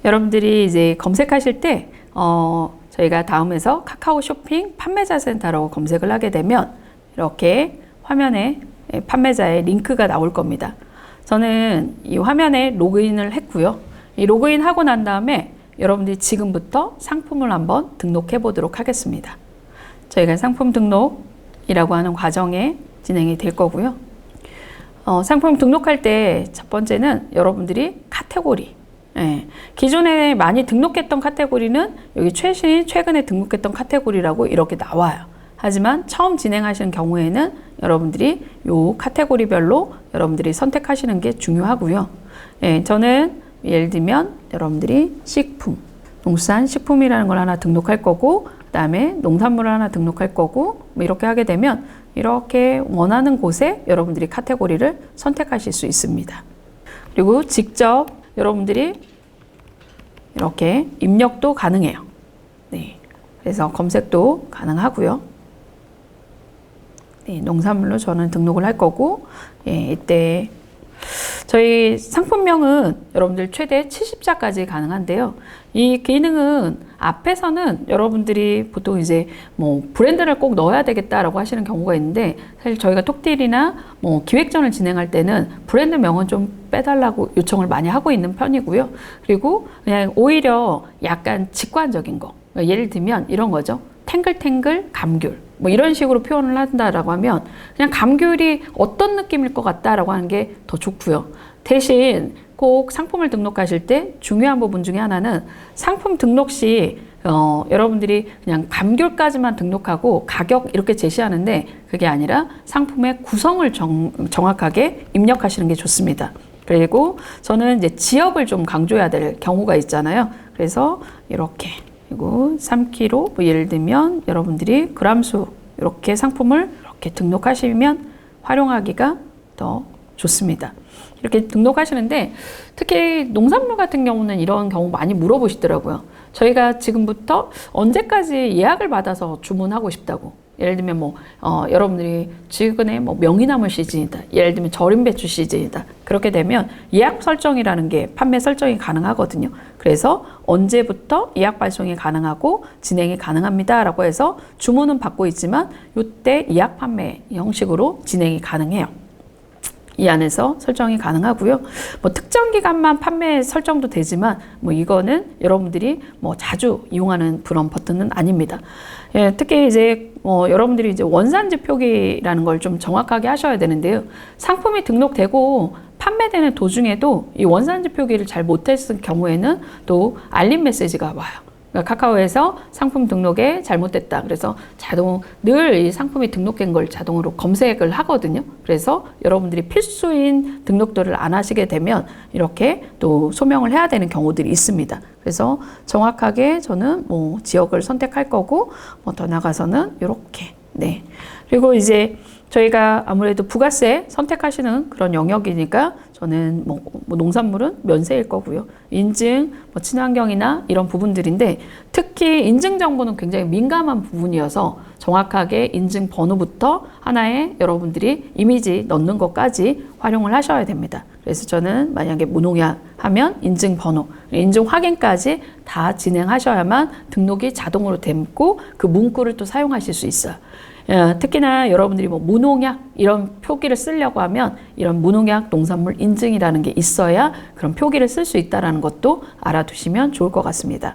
여러분들이 이제 검색하실 때 저희가 다음에서 카카오 쇼핑 판매자 센터라고 검색을 하게 되면 이렇게 화면에 판매자의 링크가 나올 겁니다. 저는 이 화면에 로그인을 했고요. 이 로그인 하고 난 다음에 여러분들이 지금부터 상품을 한번 등록해 보도록 하겠습니다. 저희가 상품 등록이라고 하는 과정에 진행이 될 거고요. 상품 등록할 때 첫 번째는 여러분들이 카테고리, 기존에 많이 등록했던 카테고리는 여기 최근에 등록했던 카테고리라고 이렇게 나와요. 하지만 처음 진행하시는 경우에는 여러분들이 요 카테고리별로 여러분들이 선택하시는 게 중요하고요. 저는 예를 들면 여러분들이 식품, 농수산식품이라는 걸 하나 등록할 거고, 그 다음에 농산물을 하나 등록할 거고, 뭐 이렇게 하게 되면 이렇게 원하는 곳에 여러분들이 카테고리를 선택하실 수 있습니다. 그리고 직접 여러분들이 이렇게 입력도 가능해요. 네. 그래서 검색도 가능하고요. 네, 농산물로 저는 등록을 할 거고, 이때 저희 상품명은 여러분들 최대 70자까지 가능한데요. 이 기능은 앞에서는 여러분들이 보통 이제 뭐 브랜드를 꼭 넣어야 되겠다라고 하시는 경우가 있는데, 사실 저희가 톡딜이나 뭐 기획전을 진행할 때는 브랜드명은 좀 빼달라고 요청을 많이 하고 있는 편이고요. 그리고 그냥 오히려 약간 직관적인 거, 예를 들면 이런 거죠. 탱글탱글 감귤, 뭐 이런 식으로 표현을 한다라고 하면 그냥 감귤이 어떤 느낌일 것 같다라고 하는 게 더 좋고요. 대신 꼭 상품을 등록하실 때 중요한 부분 중에 하나는 상품 등록 시 여러분들이 그냥 감귤까지만 등록하고 가격 이렇게 제시하는데, 그게 아니라 상품의 구성을 정확하게 입력하시는 게 좋습니다. 그리고 저는 이제 지역을 좀 강조해야 될 경우가 있잖아요. 그래서 이렇게, 그리고 3kg, 뭐 예를 들면 여러분들이 그람수 이렇게 상품을 이렇게 등록하시면 활용하기가 더 좋습니다. 이렇게 등록하시는데, 특히 농산물 같은 경우는 이런 경우 많이 물어보시더라고요. 저희가 지금부터 언제까지 예약을 받아서 주문하고 싶다고. 예를 들면 뭐 여러분들이 최근에 뭐 명이나물 시즌이다, 예를 들면 절임 배추 시즌이다, 그렇게 되면 예약 설정이라는 게 판매 설정이 가능하거든요. 그래서 언제부터 예약 발송이 가능하고 진행이 가능합니다 라고 해서 주문은 받고 있지만 이때 예약 판매 형식으로 진행이 가능해요. 이 안에서 설정이 가능하고요. 뭐 특정 기간만 판매 설정도 되지만 뭐 이거는 여러분들이 뭐 자주 이용하는 그런 버튼은 아닙니다. 특히 이제 여러분들이 이제 원산지 표기라는 걸 좀 정확하게 하셔야 되는데요. 상품이 등록되고 판매되는 도중에도 이 원산지 표기를 잘 못했을 경우에는 또 알림 메시지가 와요. 그러니까 카카오에서 상품 등록에 잘못됐다. 그래서 늘 이 상품이 등록된 걸 자동으로 검색을 하거든요. 그래서 여러분들이 필수인 등록들을 안 하시게 되면 이렇게 또 소명을 해야 되는 경우들이 있습니다. 그래서 정확하게 저는 뭐 지역을 선택할 거고, 뭐 더 나가서는 이렇게. 네. 그리고 이제 저희가 아무래도 부가세 선택하시는 그런 영역이니까 저는 뭐 농산물은 면세일 거고요. 인증, 뭐 친환경이나 이런 부분들인데, 특히 인증 정보는 굉장히 민감한 부분이어서 정확하게 인증 번호부터 하나의 여러분들이 이미지 넣는 것까지 활용을 하셔야 됩니다. 그래서 저는 만약에 무농약 하면 인증 번호, 인증 확인까지 다 진행하셔야만 등록이 자동으로 되고 그 문구를 또 사용하실 수 있어요. 특히나 여러분들이 뭐 무농약 이런 표기를 쓰려고 하면 이런 무농약 농산물 인증이라는 게 있어야 그런 표기를 쓸 수 있다는 것도 알아두시면 좋을 것 같습니다.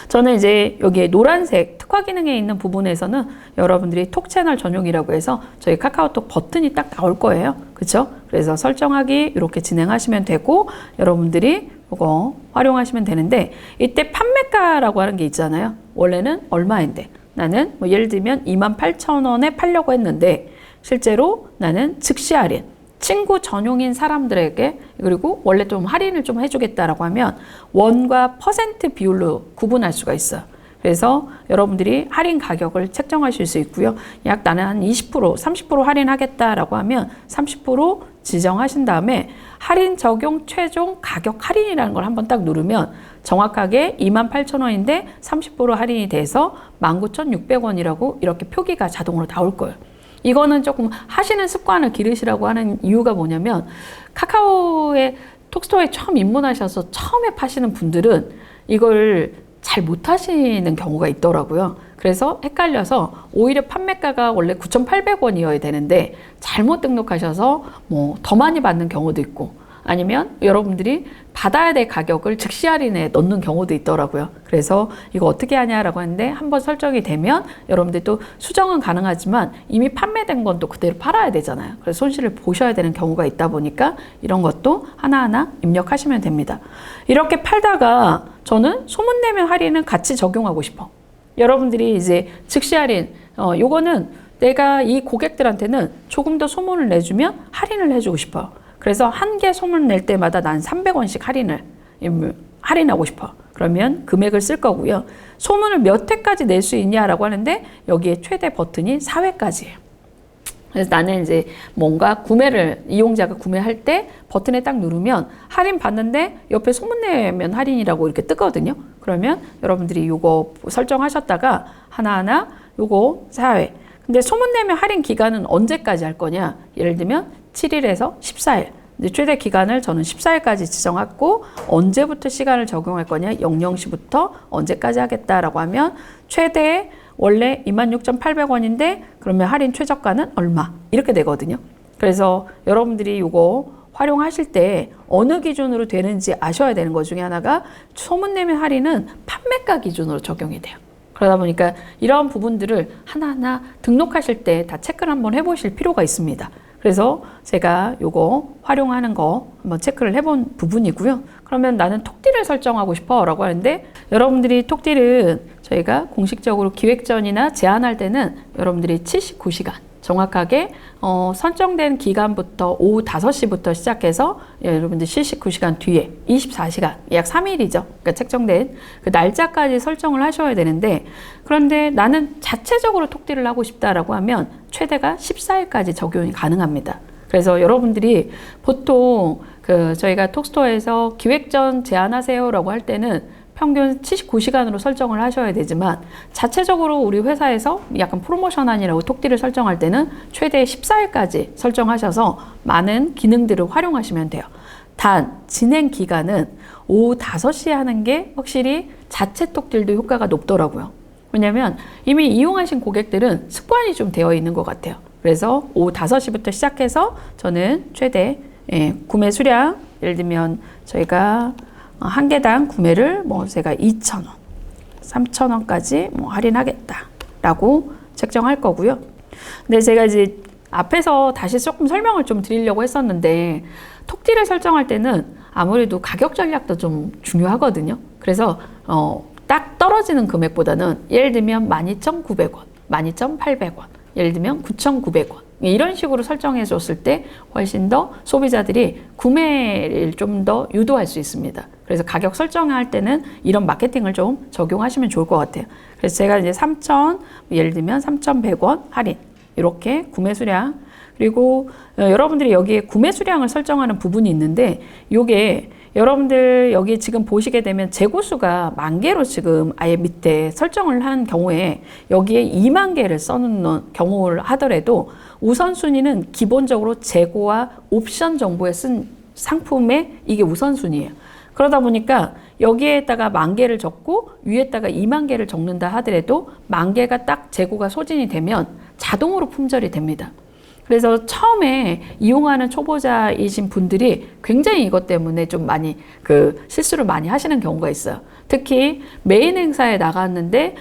저는 이제 여기에 노란색 특화 기능에 있는 부분에서는 여러분들이 톡 채널 전용이라고 해서 저희 카카오톡 버튼이 딱 나올 거예요. 그렇죠? 그래서 설정하기 이렇게 진행하시면 되고, 여러분들이 이거 활용하시면 되는데, 이때 판매가라고 하는 게 있잖아요. 원래는 얼마인데 나는 뭐 예를 들면 28,000원에 팔려고 했는데 실제로 나는 즉시 할인, 친구 전용인 사람들에게, 그리고 원래 좀 할인을 좀 해주겠다라고 하면 원과 퍼센트 비율로 구분할 수가 있어요. 그래서 여러분들이 할인 가격을 책정하실 수 있고요. 약 나는 한 20%, 30% 할인하겠다라고 하면 30% 지정하신 다음에 할인 적용 최종 가격 할인이라는 걸 한번 딱 누르면 정확하게 28,000원인데 30% 할인이 돼서 19,600원이라고 이렇게 표기가 자동으로 나올 거예요. 이거는 조금 하시는 습관을 기르시라고 하는 이유가 뭐냐면, 카카오에 톡스토어에 처음 입문하셔서 처음에 파시는 분들은 이걸 잘 못하시는 경우가 있더라고요. 그래서 헷갈려서 오히려 판매가가 원래 9,800원이어야 되는데 잘못 등록하셔서 뭐 더 많이 받는 경우도 있고, 아니면 여러분들이 받아야 될 가격을 즉시 할인에 넣는 경우도 있더라고요. 그래서 이거 어떻게 하냐라고 하는데, 한번 설정이 되면 여러분들도 수정은 가능하지만 이미 판매된 건 또 그대로 팔아야 되잖아요. 그래서 손실을 보셔야 되는 경우가 있다 보니까 이런 것도 하나하나 입력하시면 됩니다. 이렇게 팔다가 저는 소문내면 할인은 같이 적용하고 싶어. 여러분들이 이제 즉시 할인, 요거는 내가 이 고객들한테는 조금 더 소문을 내주면 할인을 해주고 싶어요. 그래서 한 개 소문 낼 때마다 난 300원씩 할인하고 싶어. 그러면 금액을 쓸 거고요. 소문을 몇 회까지 낼 수 있냐라고 하는데, 여기에 최대 버튼이 4회까지예요. 그래서 나는 이제 뭔가 이용자가 구매할 때 버튼에 딱 누르면 할인 받는데 옆에 소문내면 할인이라고 이렇게 뜨거든요. 그러면 여러분들이 요거 설정하셨다가 하나하나 요거 4회. 근데 소문내면 할인 기간은 언제까지 할 거냐? 예를 들면 7일에서 14일. 최대 기간을 저는 14일까지 지정하고, 언제부터 시간을 적용할 거냐? 00시부터 언제까지 하겠다라고 하면 최대 원래 26,800원인데 그러면 할인 최저가는 얼마? 이렇게 되거든요. 그래서 여러분들이 이거 활용하실 때 어느 기준으로 되는지 아셔야 되는 것 중에 하나가, 소문내면 할인은 판매가 기준으로 적용이 돼요. 그러다 보니까 이런 부분들을 하나하나 등록하실 때 다 체크를 한번 해보실 필요가 있습니다. 그래서 제가 요거 활용하는 거 한번 체크를 해본 부분이고요. 그러면 나는 톡딜을 설정하고 싶어 라고 하는데, 여러분들이 톡딜은 저희가 공식적으로 기획전이나 제안할 때는 여러분들이 79시간 정확하게 선정된 기간부터 오후 5시부터 시작해서 여러분들 79시간 뒤에 24시간, 약 3일이죠. 그러니까 책정된 그 날짜까지 설정을 하셔야 되는데, 그런데 나는 자체적으로 톡딜을 하고 싶다라고 하면 최대가 14일까지 적용이 가능합니다. 그래서 여러분들이 보통 저희가 톡스토어에서 기획전 제안하세요라고 할 때는 평균 79시간으로 설정을 하셔야 되지만, 자체적으로 우리 회사에서 약간 프로모션안이라고 톡딜을 설정할 때는 최대 14일까지 설정하셔서 많은 기능들을 활용하시면 돼요. 단 진행 기간은 오후 5시에 하는 게 확실히 자체 톡딜도 효과가 높더라고요. 왜냐면 이미 이용하신 고객들은 습관이 좀 되어 있는 것 같아요. 그래서 오후 5시부터 시작해서 저는 최대 구매 수량, 예를 들면 저희가 한 개당 구매를 제가 2,000원, 3,000원까지 할인하겠다라고 책정할 거고요. 근데 제가 이제 앞에서 다시 조금 설명을 좀 드리려고 했었는데, 톡딜을 설정할 때는 아무래도 가격 전략도 좀 중요하거든요. 그래서 딱 떨어지는 금액보다는 예를 들면 12,900원, 12,800원, 예를 들면 9,900원 이런 식으로 설정해 줬을 때 훨씬 더 소비자들이 구매를 좀 더 유도할 수 있습니다. 그래서 가격 설정할 때는 이런 마케팅을 좀 적용하시면 좋을 것 같아요. 그래서 제가 이제 예를 들면 3,100원 할인, 이렇게 구매 수량, 그리고 여러분들이 여기에 구매 수량을 설정하는 부분이 있는데, 요게 여러분들 여기 지금 보시게 되면 재고수가 10,000개로 지금 아예 밑에 설정을 한 경우에 여기에 20,000개를 써놓는 경우를 하더라도 우선순위는 기본적으로 재고와 옵션 정보에 쓴 상품에 이게 우선순위예요. 그러다 보니까 여기에다가 10,000개를 적고 위에다가 20,000개를 적는다 하더라도 10,000개가 딱 재고가 소진이 되면 자동으로 품절이 됩니다. 그래서 처음에 이용하는 초보자이신 분들이 굉장히 이것 때문에 좀 많이 실수를 많이 하시는 경우가 있어요. 특히 메인 행사에 나갔는데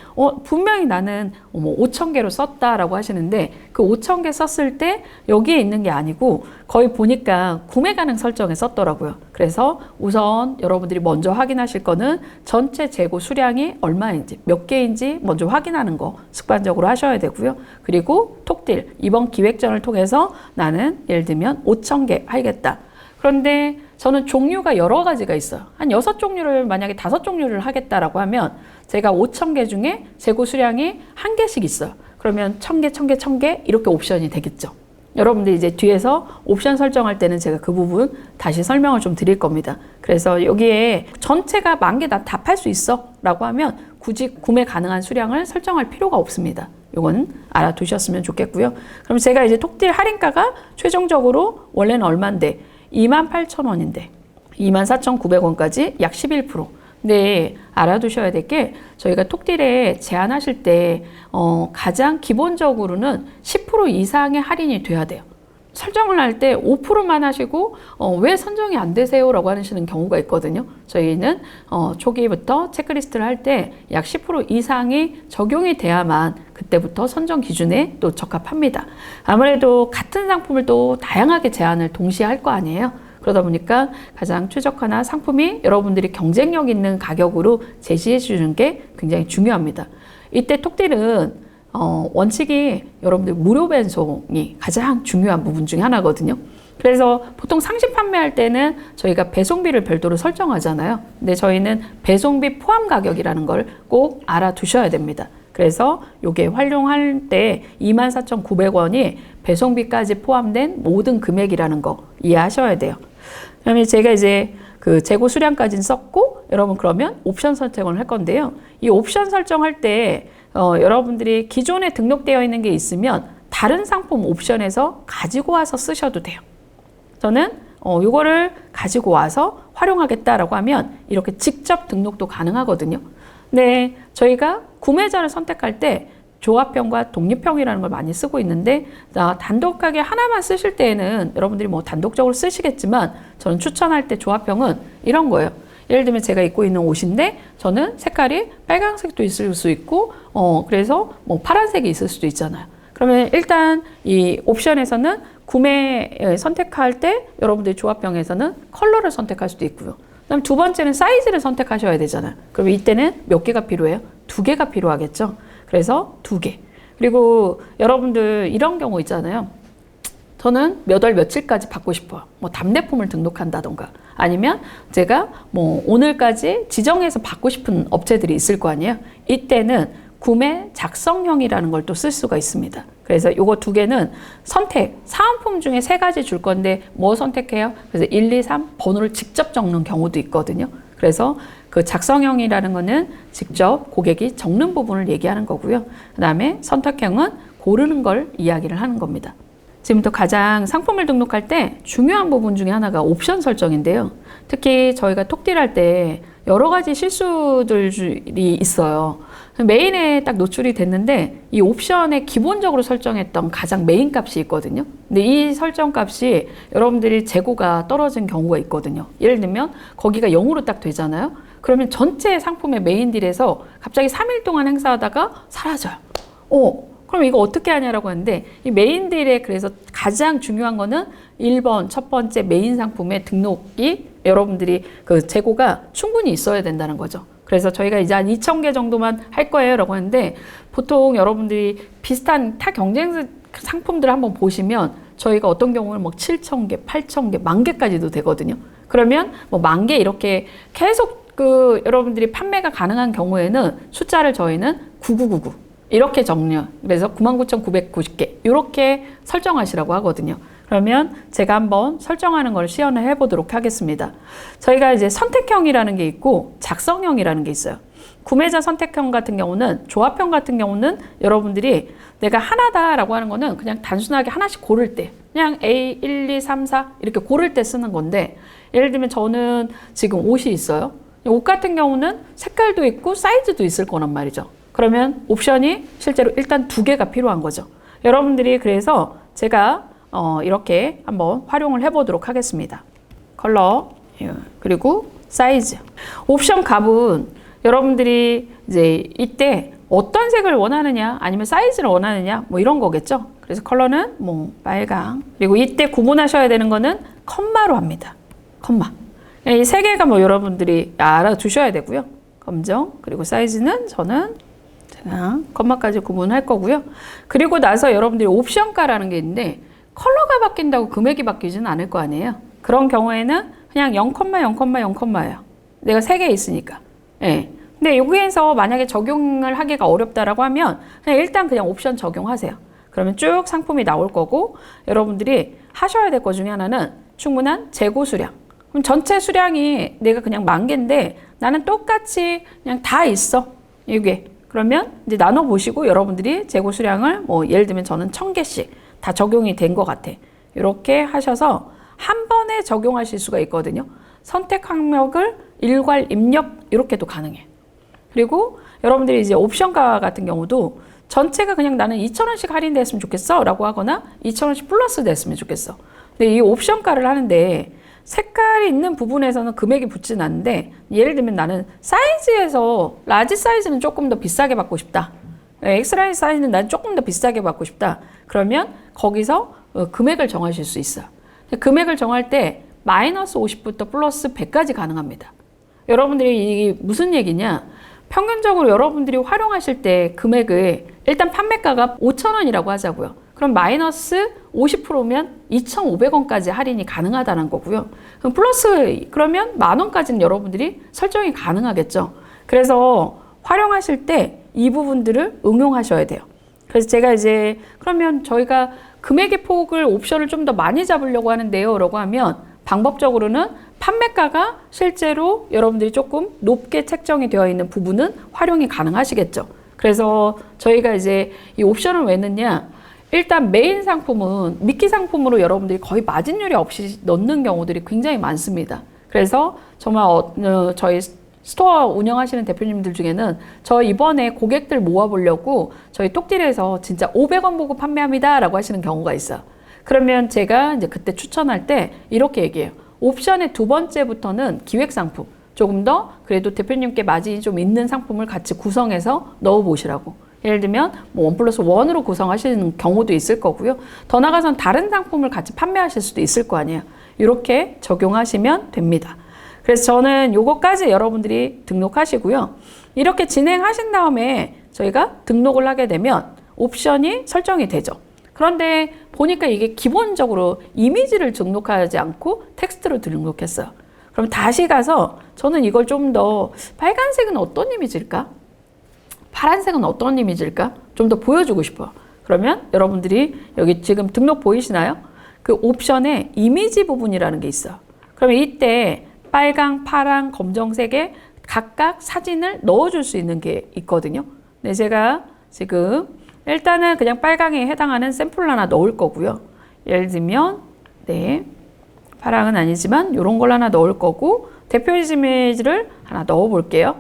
분명히 나는 5,000개로 썼다라고 하시는데, 그 5,000개 썼을 때 여기에 있는 게 아니고 거의 보니까 구매 가능 설정에 썼더라고요. 그래서 우선 여러분들이 먼저 확인하실 거는 전체 재고 수량이 얼마인지, 몇 개인지 먼저 확인하는 거 습관적으로 하셔야 되고요. 그리고 톡딜, 이번 기획전을 통해서 나는 예를 들면 5,000개 하겠다. 그런데 저는 종류가 여러 가지가 있어요. 한 6종류를, 만약에 5종류를 하겠다라고 하면 제가 5,000개 중에 재고 수량이 1개씩 있어요. 그러면 1,000개, 1,000개, 1,000개 이렇게 옵션이 되겠죠. 여러분들 이제 뒤에서 옵션 설정할 때는 제가 그 부분 다시 설명을 좀 드릴 겁니다. 그래서 여기에 전체가 10,000개 다 팔 수 있어 라고 하면 굳이 구매 가능한 수량을 설정할 필요가 없습니다. 요거는 알아두셨으면 좋겠고요. 그럼 제가 이제 톡딜 할인가가 최종적으로 원래는 얼마인데 28,000원인데 24,900원까지 약 11%. 근데 알아두셔야 될 게 저희가 톡딜에 제한하실 때 가장 기본적으로는 10% 이상의 할인이 돼야 돼요. 설정을 할 때 5%만 하시고 왜 선정이 안 되세요? 라고 하시는 경우가 있거든요. 저희는 초기부터 체크리스트를 할 때 약 10% 이상이 적용이 돼야만 그때부터 선정 기준에 또 적합합니다. 아무래도 같은 상품을 또 다양하게 제한을 동시에 할 거 아니에요. 그러다 보니까 가장 최적화나 상품이 여러분들이 경쟁력 있는 가격으로 제시해 주는 게 굉장히 중요합니다. 이때 톡딜은 원칙이 여러분들 무료 배송이 가장 중요한 부분 중에 하나거든요. 그래서 보통 상시 판매할 때는 저희가 배송비를 별도로 설정하잖아요. 근데 저희는 배송비 포함 가격이라는 걸 꼭 알아두셔야 됩니다. 그래서 이게 활용할 때 24,900원이 배송비까지 포함된 모든 금액이라는 거 이해하셔야 돼요. 그다음에 제가 이제 그 재고 수량까지는 썼고, 여러분 그러면 옵션 선택을 할 건데요. 이 옵션 설정할 때 여러분들이 기존에 등록되어 있는 게 있으면 다른 상품 옵션에서 가지고 와서 쓰셔도 돼요. 저는 이거를 가지고 와서 활용하겠다라고 하면 이렇게 직접 등록도 가능하거든요. 네, 저희가 구매자를 선택할 때 조합형과 독립형이라는 걸 많이 쓰고 있는데, 단독하게 하나만 쓰실 때에는 여러분들이 뭐 단독적으로 쓰시겠지만 저는 추천할 때 조합형은 이런 거예요. 예를 들면 제가 입고 있는 옷인데 저는 색깔이 빨간색도 있을 수 있고 그래서 뭐 파란색이 있을 수도 있잖아요. 그러면 일단 이 옵션에서는 구매 선택할 때 여러분들이 조합형에서는 컬러를 선택할 수도 있고요. 그다음 두 번째는 사이즈를 선택하셔야 되잖아요. 그럼 이때는 몇 개가 필요해요? 2개가 필요하겠죠. 그래서 2개. 그리고 여러분들 이런 경우 있잖아요. 저는 몇 월 며칠까지 받고 싶어요. 뭐 답례품을 등록한다던가 아니면 제가 뭐 오늘까지 지정해서 받고 싶은 업체들이 있을 거 아니에요. 이때는 구매 작성형이라는 걸 또 쓸 수가 있습니다. 그래서 요거 2개는 선택, 사은품 중에 3가지 줄 건데 뭐 선택해요? 그래서 1, 2, 3 번호를 직접 적는 경우도 있거든요. 그래서 그 작성형이라는 거는 직접 고객이 적는 부분을 얘기하는 거고요. 그 다음에 선택형은 고르는 걸 이야기를 하는 겁니다. 지금부터 가장 상품을 등록할 때 중요한 부분 중에 하나가 옵션 설정인데요. 특히 저희가 톡딜할 때 여러 가지 실수들이 있어요. 메인에 딱 노출이 됐는데 이 옵션에 기본적으로 설정했던 가장 메인 값이 있거든요. 근데 이 설정 값이 여러분들이 재고가 떨어진 경우가 있거든요. 예를 들면 거기가 0으로 딱 되잖아요. 그러면 전체 상품의 메인 딜에서 갑자기 3일 동안 행사하다가 사라져요. 그럼 이거 어떻게 하냐라고 하는데, 이 메인 딜에 그래서 가장 중요한 거는 1번 첫 번째 메인 상품의 등록이 여러분들이 그 재고가 충분히 있어야 된다는 거죠. 그래서 저희가 이제 한 2,000개 정도만 할 거예요 라고 하는데, 보통 여러분들이 비슷한 타 경쟁 상품들을 한번 보시면 저희가 어떤 경우는 뭐 7,000개, 8,000개, 10,000개까지도 되거든요. 그러면 뭐 10,000개 이렇게 계속 그 여러분들이 판매가 가능한 경우에는 숫자를 저희는 9999 이렇게 정리해요. 그래서 99,990개 이렇게 설정하시라고 하거든요. 그러면 제가 한번 설정하는 걸 시연을 해보도록 하겠습니다. 저희가 이제 선택형이라는 게 있고 작성형이라는 게 있어요. 구매자 선택형 같은 경우는, 조합형 같은 경우는 여러분들이 내가 하나다라고 하는 거는 그냥 단순하게 하나씩 고를 때, 그냥 A, 1, 2, 3, 4 이렇게 고를 때 쓰는 건데, 예를 들면 저는 지금 옷이 있어요. 옷 같은 경우는 색깔도 있고 사이즈도 있을 거란 말이죠. 그러면 옵션이 실제로 일단 2개가 필요한 거죠. 여러분들이 그래서 제가 이렇게 한번 활용을 해보도록 하겠습니다. 컬러, 그리고 사이즈. 옵션 값은 여러분들이 이제 이때 어떤 색을 원하느냐, 아니면 사이즈를 원하느냐, 뭐 이런 거겠죠. 그래서 컬러는 뭐 빨강. 그리고 이때 구분하셔야 되는 거는 컴마로 합니다. 컴마. 이 3개가 뭐 여러분들이 알아두셔야 되고요. 검정, 그리고 사이즈는 저는 제가 컴마까지 구분할 거고요. 그리고 나서 여러분들이 옵션가라는 게 있는데, 컬러가 바뀐다고 금액이 바뀌지는 않을 거 아니에요. 그런 경우에는 그냥 0,0,0,0,0예요. 내가 3개 있으니까. 예. 근데 여기에서 만약에 적용을 하기가 어렵다라고 하면 일단 그냥 옵션 적용하세요. 그러면 쭉 상품이 나올 거고, 여러분들이 하셔야 될 것 중에 하나는 충분한 재고 수량. 그럼 전체 수량이 내가 그냥 10,000개인데 나는 똑같이 그냥 다 있어. 이게. 그러면 이제 나눠보시고 여러분들이 재고 수량을 뭐 예를 들면 저는 1,000개씩 다 적용이 된 것 같아. 이렇게 하셔서 한 번에 적용하실 수가 있거든요. 선택 항목을 일괄 입력 이렇게도 가능해. 그리고 여러분들이 이제 옵션가 같은 경우도 전체가 그냥 나는 2,000원씩 할인됐으면 좋겠어 라고 하거나 2,000원씩 플러스 됐으면 좋겠어. 근데 이 옵션가를 하는데 색깔이 있는 부분에서는 금액이 붙진 않는데, 예를 들면 나는 사이즈에서 라지 사이즈는 조금 더 비싸게 받고 싶다. 엑스라지 사이즈는 난 조금 더 비싸게 받고 싶다. 그러면 거기서 금액을 정하실 수 있어요. 금액을 정할 때 마이너스 50부터 플러스 100까지 가능합니다. 여러분들이 이게 무슨 얘기냐? 평균적으로 여러분들이 활용하실 때 금액을 일단 판매가가 5,000원이라고 하자고요. 그럼 마이너스 50%면 2,500원까지 할인이 가능하다는 거고요. 그럼 플러스 그러면 10,000원까지는 여러분들이 설정이 가능하겠죠. 그래서 활용하실 때 이 부분들을 응용하셔야 돼요. 그래서 제가 이제 그러면 저희가 금액의 폭을 옵션을 좀 더 많이 잡으려고 하는데요 라고 하면 방법적으로는 판매가가 실제로 여러분들이 조금 높게 책정이 되어 있는 부분은 활용이 가능하시겠죠. 그래서 저희가 이제 이 옵션을 왜 넣냐? 일단 메인 상품은 미끼 상품으로 여러분들이 거의 마진율이 없이 넣는 경우들이 굉장히 많습니다. 그래서 정말 저희 스토어 운영하시는 대표님들 중에는 저 이번에 고객들 모아보려고 저희 똑딜에서 진짜 500원 보고 판매합니다 라고 하시는 경우가 있어요. 그러면 제가 이제 그때 추천할 때 이렇게 얘기해요. 옵션의 두 번째부터는 기획 상품, 조금 더 그래도 대표님께 마진이 좀 있는 상품을 같이 구성해서 넣어보시라고. 예를 들면 뭐 1+1으로 구성하시는 경우도 있을 거고요. 더 나아가서는 다른 상품을 같이 판매하실 수도 있을 거 아니에요. 이렇게 적용하시면 됩니다. 그래서 저는 요거까지 여러분들이 등록하시고요. 이렇게 진행하신 다음에 저희가 등록을 하게 되면 옵션이 설정이 되죠. 그런데 보니까 이게 기본적으로 이미지를 등록하지 않고 텍스트로 등록했어요. 그럼 다시 가서 저는 이걸 좀 더 빨간색은 어떤 이미지일까? 파란색은 어떤 이미지일까? 좀 더 보여주고 싶어요. 그러면 여러분들이 여기 지금 등록 보이시나요? 그 옵션에 이미지 부분이라는 게 있어요. 그러면 이때 빨강, 파랑, 검정색에 각각 사진을 넣어줄 수 있는 게 있거든요. 네, 제가 지금 일단은 그냥 빨강에 해당하는 샘플 하나 넣을 거고요. 예를 들면 네, 파랑은 아니지만 이런 걸 하나 넣을 거고 대표 이미지를 하나 넣어 볼게요.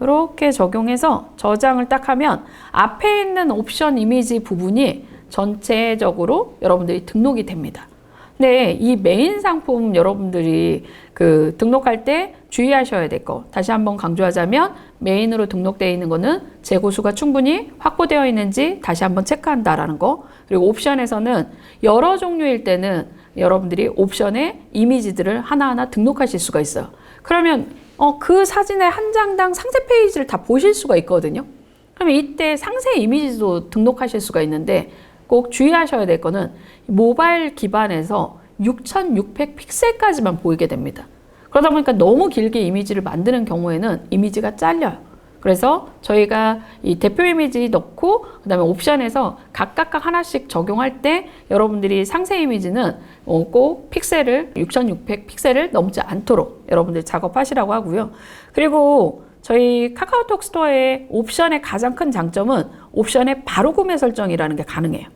이렇게 적용해서 저장을 딱 하면 앞에 있는 옵션 이미지 부분이 전체적으로 여러분들이 등록이 됩니다. 네, 이 메인 상품 여러분들이 그 등록할 때 주의하셔야 될 거. 다시 한번 강조하자면 메인으로 등록되어 있는 거는 재고수가 충분히 확보되어 있는지 다시 한번 체크한다라는 거. 그리고 옵션에서는 여러 종류일 때는 여러분들이 옵션에 이미지들을 하나하나 등록하실 수가 있어요. 그러면 그 사진의 한 장당 상세 페이지를 다 보실 수가 있거든요. 그러면 이때 상세 이미지도 등록하실 수가 있는데 꼭 주의하셔야 될 거는 모바일 기반에서 6600 픽셀까지만 보이게 됩니다. 그러다 보니까 너무 길게 이미지를 만드는 경우에는 이미지가 잘려요. 그래서 저희가 이 대표 이미지 넣고 그다음에 옵션에서 각각 하나씩 적용할 때 여러분들이 상세 이미지는 꼭 픽셀을 6600 픽셀을 넘지 않도록 여러분들 작업하시라고 하고요. 그리고 저희 카카오톡 스토어의 옵션의 가장 큰 장점은 옵션의 바로 구매 설정이라는 게 가능해요.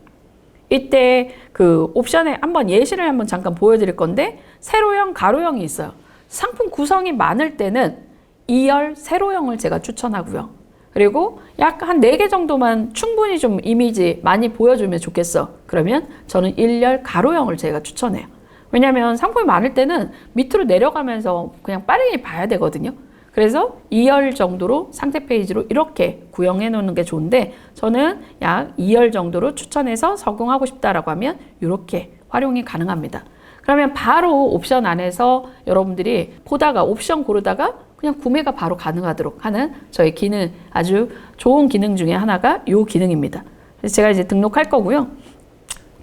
이때 그 옵션에 한번 예시를 한번 잠깐 보여드릴 건데 세로형, 가로형이 있어요. 상품 구성이 많을 때는 2열 세로형을 제가 추천하고요. 그리고 약 한 4개 정도만 충분히 좀 이미지 많이 보여주면 좋겠어. 그러면 저는 1열 가로형을 제가 추천해요. 왜냐하면 상품이 많을 때는 밑으로 내려가면서 그냥 빠르게 봐야 되거든요. 그래서 2열 정도로 상세 페이지로 이렇게 구형해 놓는 게 좋은데 저는 약 2열 정도로 추천해서 적용하고 싶다라고 하면 이렇게 활용이 가능합니다. 그러면 바로 옵션 안에서 여러분들이 보다가 옵션 고르다가 그냥 구매가 바로 가능하도록 하는 저희 기능, 아주 좋은 기능 중에 하나가 이 기능입니다. 그래서 제가 이제 등록할 거고요.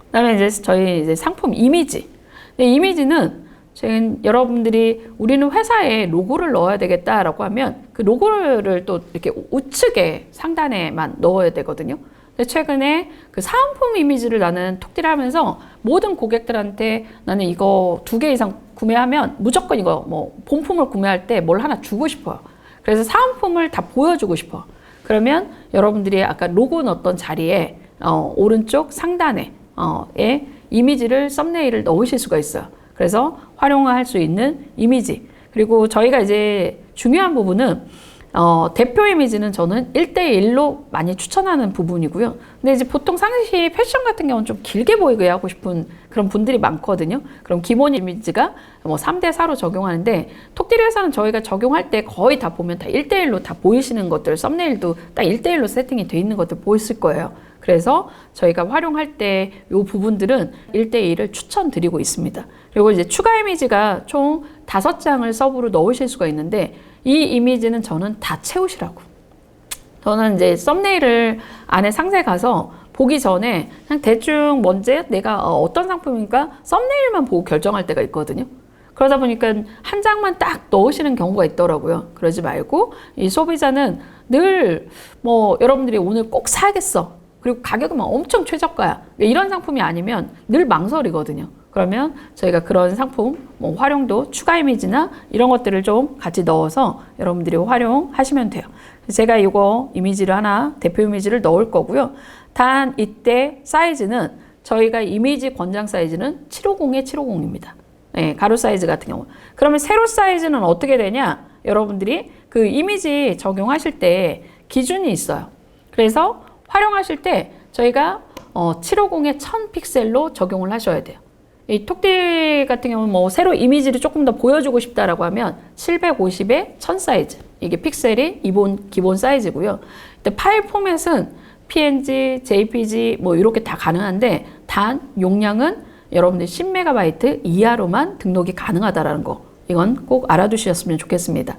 그다음에 이제 저희 이제 상품 이미지. 이미지는 여러분들이 우리는 회사에 로고를 넣어야 되겠다라고 하면 그 로고를 또 이렇게 우측에 상단에만 넣어야 되거든요. 근데 최근에 그 사은품 이미지를 나는 톡딜 하면서 모든 고객들한테 나는 이거 2개 이상 구매하면 무조건 이거 뭐 본품을 구매할 때 뭘 하나 주고 싶어요. 그래서 사은품을 다 보여주고 싶어. 그러면 여러분들이 아까 로고 넣었던 자리에 오른쪽 상단에 이미지를 썸네일을 넣으실 수가 있어요. 그래서 활용할 수 있는 이미지. 그리고 저희가 이제 중요한 부분은 대표 이미지는 저는 1대1로 많이 추천하는 부분이고요. 근데 이제 보통 상시 패션 같은 경우는 좀 길게 보이게 하고 싶은 그런 분들이 많거든요. 그럼 기본 이미지가 뭐 3대4로 적용하는데, 톡디리 회사는 저희가 적용할 때 거의 다 보면 다 1대1로 다 보이시는 것들, 썸네일도 딱 1대1로 세팅이 돼 있는 것들 보이실 거예요. 그래서 저희가 활용할 때 이 부분들은 1대1을 추천드리고 있습니다. 그리고 이제 추가 이미지가 총 5장을 서브로 넣으실 수가 있는데, 이 이미지는 저는 다 채우시라고. 저는 이제 썸네일을 안에 상세 가서 보기 전에 그냥 대충 먼저 내가 어떤 상품인가 썸네일만 보고 결정할 때가 있거든요. 그러다 보니까 한 장만 딱 넣으시는 경우가 있더라고요. 그러지 말고 이 소비자는 늘 뭐 여러분들이 오늘 꼭 사야겠어, 그리고 가격은 막 엄청 최저가야, 이런 상품이 아니면 늘 망설이거든요. 그러면 저희가 그런 상품 뭐 활용도 추가 이미지나 이런 것들을 좀 같이 넣어서 여러분들이 활용하시면 돼요. 제가 이거 이미지를 하나, 대표 이미지를 넣을 거고요. 단 이때 사이즈는 저희가 이미지 권장 사이즈는 750에 750입니다. 네, 가로 사이즈 같은 경우. 그러면 세로 사이즈는 어떻게 되냐? 여러분들이 그 이미지 적용하실 때 기준이 있어요. 그래서 활용하실 때 저희가 750에 1000 픽셀로 적용을 하셔야 돼요. 이 톡디 같은 경우는 뭐 세로 이미지를 조금 더 보여주고 싶다라고 하면 750에 1000 사이즈, 이게 픽셀이 기본 사이즈고요. 파일 포맷은 PNG, JPG 뭐 이렇게 다 가능한데, 단 용량은 여러분들 10MB 이하로만 등록이 가능하다라는 거, 이건 꼭 알아두셨으면 좋겠습니다.